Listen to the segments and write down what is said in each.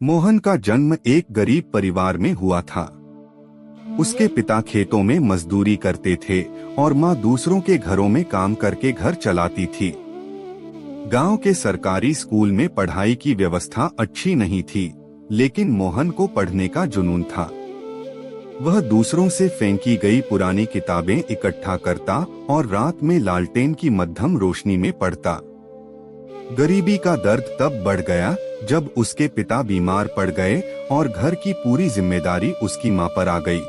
मोहन का जन्म एक गरीब परिवार में हुआ था। उसके पिता खेतों में मजदूरी करते थे और माँ दूसरों के घरों में काम करके घर चलाती थी। गांव के सरकारी स्कूल में पढ़ाई की व्यवस्था अच्छी नहीं थी, लेकिन मोहन को पढ़ने का जुनून था। वह दूसरों से फेंकी गई पुरानी किताबें इकट्ठा करता और रात में लालटेन की मध्यम रोशनी में पढ़ता। गरीबी का दर्द तब बढ़ गया जब उसके पिता बीमार पड़ गए और घर की पूरी जिम्मेदारी उसकी मां पर आ गई।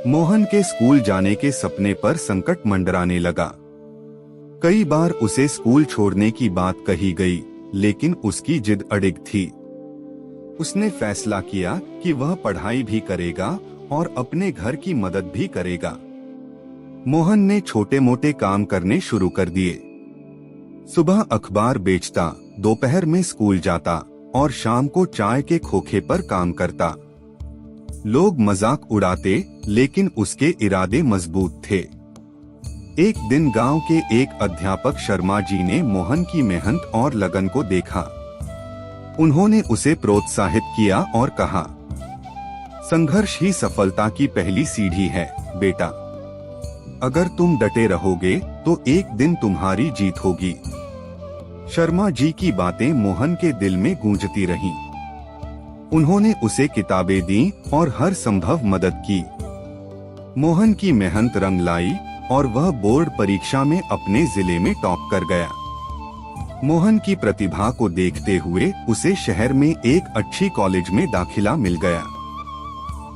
मोहन के स्कूल जाने के सपने पर संकट मंडराने लगा। कई बार उसे स्कूल छोड़ने की बात कही गई, लेकिन उसकी जिद अडिग थी। उसने फैसला किया कि वह पढ़ाई भी करेगा और अपने घर की मदद भी करेगा। मोहन ने छोटे मोटे काम करने शुरू कर दिए। सुबह अखबार बेचता, दोपहर में स्कूल जाता और शाम को चाय के खोखे पर काम करता। लोग मजाक उड़ाते, लेकिन उसके इरादे मजबूत थे। एक दिन गांव के एक अध्यापक शर्मा जी ने मोहन की मेहनत और लगन को देखा। उन्होंने उसे प्रोत्साहित किया और कहा, संघर्ष ही सफलता की पहली सीढ़ी है बेटा। अगर तुम डटे रहोगे तो एक दिन तुम्हारी जीत होगी। शर्मा जी की बातें मोहन के दिल में गूंजती रहीं। उन्होंने उसे किताबें दी और हर संभव मदद की। मोहन की मेहनत रंग लाई और वह बोर्ड परीक्षा में अपने जिले में टॉप कर गया। मोहन की प्रतिभा को देखते हुए उसे शहर में एक अच्छी कॉलेज में दाखिला मिल गया।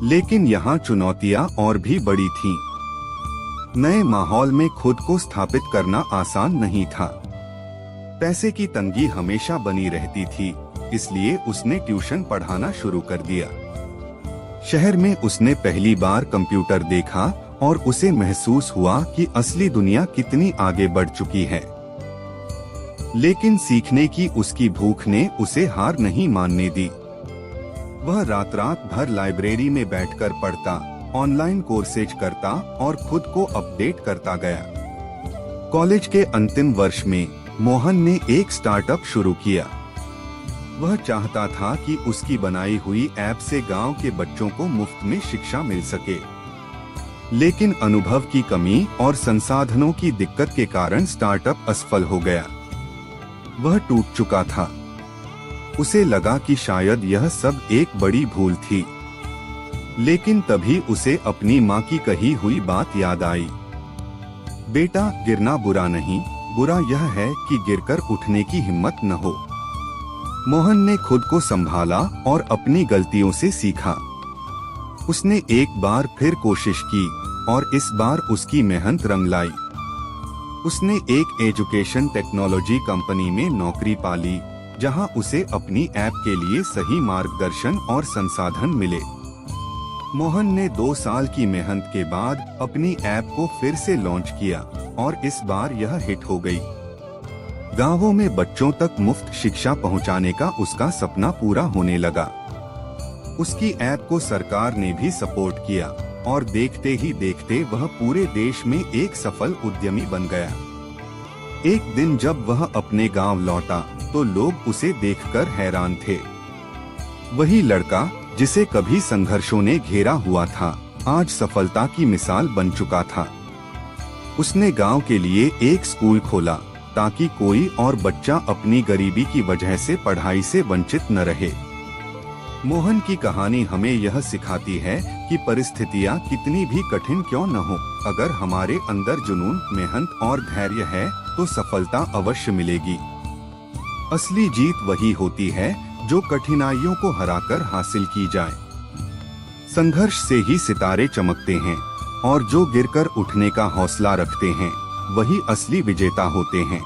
लेकिन यहाँ चुनौतियाँ और भी बड़ी थीं। नए माहौल में खुद को स्थापित करना आसान नहीं था। पैसे की तंगी हमेशा बनी रहती थी, इसलिए उसने ट्यूशन पढ़ाना शुरू कर दिया। शहर में उसने पहली बार कंप्यूटर देखा और उसे महसूस हुआ कि असली दुनिया कितनी आगे बढ़ चुकी है। लेकिन सीखने की उसकी भूख ने उसे हार नहीं मानने दी। वह रात रात भर लाइब्रेरी में बैठकर पढ़ता, ऑनलाइन कोर्सेज करता और खुद को अपडेट करता गया। कॉलेज के अंतिम वर्ष में मोहन ने एक स्टार्टअप शुरू किया। वह चाहता था कि उसकी बनाई हुई ऐप से गांव के बच्चों को मुफ्त में शिक्षा मिल सके। लेकिन अनुभव की कमी और संसाधनों की दिक्कत के कारण स्टार्टअप असफल हो गया। वह टूट चुका था। उसे लगा कि शायद यह सब एक बड़ी भूल थी। लेकिन तभी उसे अपनी माँ की कही हुई बात याद आई, बेटा गिरना बुरा नहीं, बुरा यह है कि गिरकर उठने की हिम्मत न हो। मोहन ने खुद को संभाला और अपनी गलतियों से सीखा। उसने एक बार फिर कोशिश की और इस बार उसकी मेहनत रंग लाई। उसने एक एजुकेशन टेक्नोलॉजी कंपनी में नौकरी पाली, जहां उसे अपनी ऐप के लिए सही मार्गदर्शन और संसाधन मिले। मोहन ने 2 साल की मेहनत के बाद अपनी ऐप को फिर से लॉन्च किया और इस बार यह हिट हो गई। गांवों में बच्चों तक मुफ्त शिक्षा पहुंचाने का उसका सपना पूरा होने लगा। उसकी ऐप को सरकार ने भी सपोर्ट किया और देखते ही देखते वह पूरे देश में एक सफल उद्यमी बन गया। एक दिन जब वह अपने गांव लौटा तो लोग उसे देखकर हैरान थे। वही लड़का जिसे कभी संघर्षों ने घेरा हुआ था, आज सफलता की मिसाल बन चुका था। उसने गांव के लिए एक स्कूल खोला ताकि कोई और बच्चा अपनी गरीबी की वजह से पढ़ाई से वंचित न रहे। मोहन की कहानी हमें यह सिखाती है कि परिस्थितियां कितनी भी कठिन क्यों न हो, अगर हमारे अंदर जुनून, मेहनत और धैर्य है तो सफलता अवश्य मिलेगी। असली जीत वही होती है जो कठिनाइयों को हराकर हासिल की जाए। संघर्ष से ही सितारे चमकते हैं और जो गिरकर उठने का हौसला रखते हैं वही असली विजेता होते हैं।